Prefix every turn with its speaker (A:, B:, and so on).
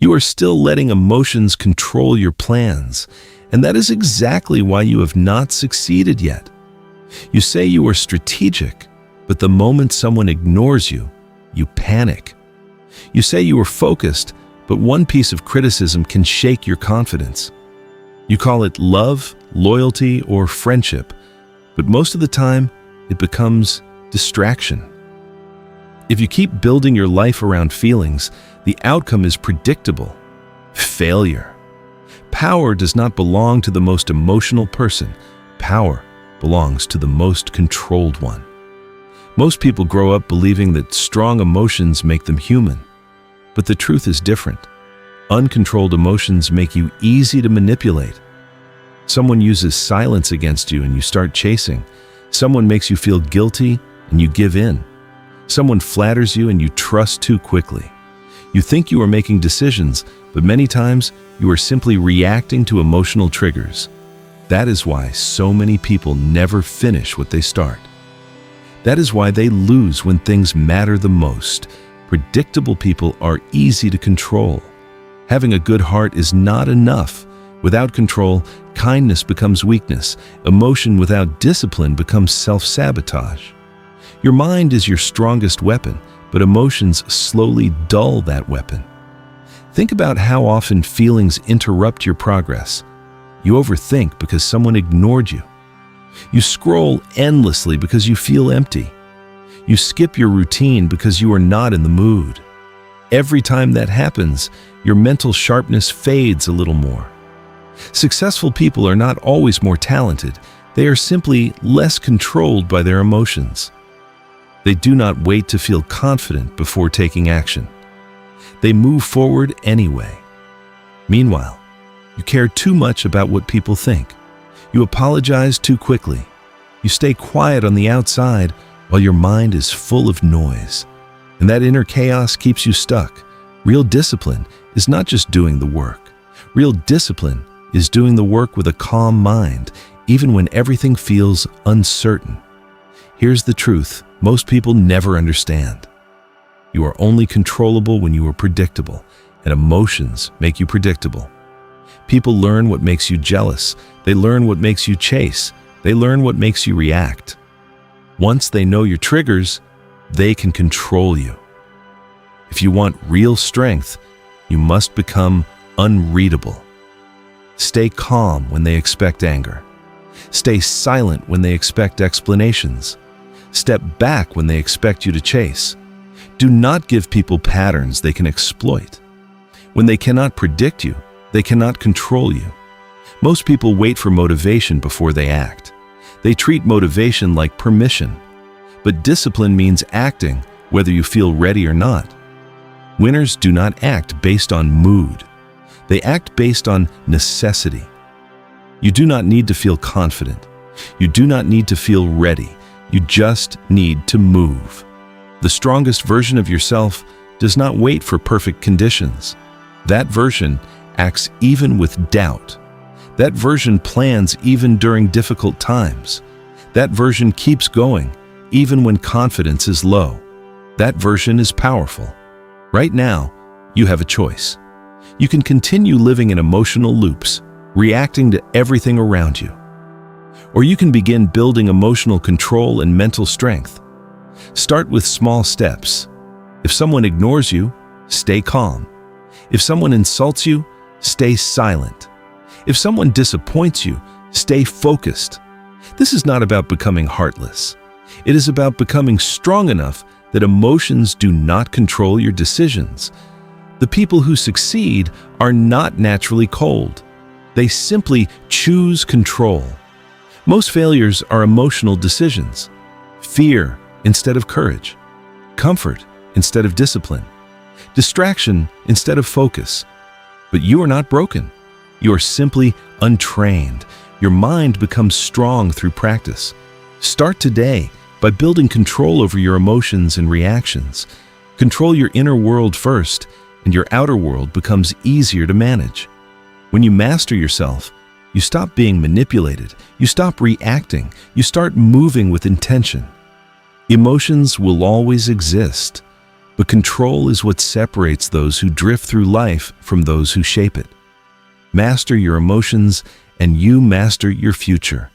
A: You are still letting emotions control your plans, and that is exactly why you have not succeeded yet. You say you are strategic, but the moment someone ignores you, you panic. You say you are focused, but one piece of criticism can shake your confidence. You call it love, loyalty, or friendship, but most of the time, it becomes distraction. If you keep building your life around feelings, the outcome is predictable: failure. Power does not belong to the most emotional person. Power belongs to the most controlled one. Most people grow up believing that strong emotions make them human, but the truth is different. Uncontrolled emotions make you easy to manipulate. Someone uses silence against you and you start chasing. Someone makes you feel guilty and you give in. Someone flatters you and you trust too quickly. You think you are making decisions, but many times you are simply reacting to emotional triggers. That is why so many people never finish what they start. That is why they lose when things matter the most. Predictable people are easy to control. Having a good heart is not enough. Without control, kindness becomes weakness. Emotion without discipline becomes self-sabotage. Your mind is your strongest weapon, but emotions slowly dull that weapon. Think about how often feelings interrupt your progress. You overthink because someone ignored you. You scroll endlessly because you feel empty. You skip your routine because you are not in the mood. Every time that happens, your mental sharpness fades a little more. Successful people are not always more talented. They are simply less controlled by their emotions. They do not wait to feel confident before taking action. They move forward anyway. Meanwhile, you care too much about what people think. You apologize too quickly. You stay quiet on the outside while your mind is full of noise. And that inner chaos keeps you stuck. Real discipline is not just doing the work. Real discipline is doing the work with a calm mind, even when everything feels uncertain. Here's the truth most people never understand. You are only controllable when you are predictable, and emotions make you predictable. People learn what makes you jealous. They learn what makes you chase. They learn what makes you react. Once they know your triggers, they can control you. If you want real strength, you must become unreadable. Stay calm when they expect anger. Stay silent when they expect explanations. Step back when they expect you to chase. Do not give people patterns they can exploit. When they cannot predict you, they cannot control you. Most people wait for motivation before they act. They treat motivation like permission. But discipline means acting, whether you feel ready or not. Winners do not act based on mood. They act based on necessity. You do not need to feel confident. You do not need to feel ready. You just need to move. The strongest version of yourself does not wait for perfect conditions. That version acts even with doubt. That version plans even during difficult times. That version keeps going even when confidence is low. That version is powerful. Right now, you have a choice. You can continue living in emotional loops, reacting to everything around you. Or you can begin building emotional control and mental strength. Start with small steps. If someone ignores you, stay calm. If someone insults you, stay silent. If someone disappoints you, stay focused. This is not about becoming heartless. It is about becoming strong enough that emotions do not control your decisions. The people who succeed are not naturally cold. They simply choose control. Most failures are emotional decisions. Fear instead of courage. Comfort instead of discipline. Distraction instead of focus. But you are not broken. You are simply untrained. Your mind becomes strong through practice. Start today by building control over your emotions and reactions. Control your inner world first, and your outer world becomes easier to manage. When you master yourself, you stop being manipulated, you stop reacting, you start moving with intention. Emotions will always exist, But control is what separates those who drift through life from those who shape it. Master your emotions, and you master your future.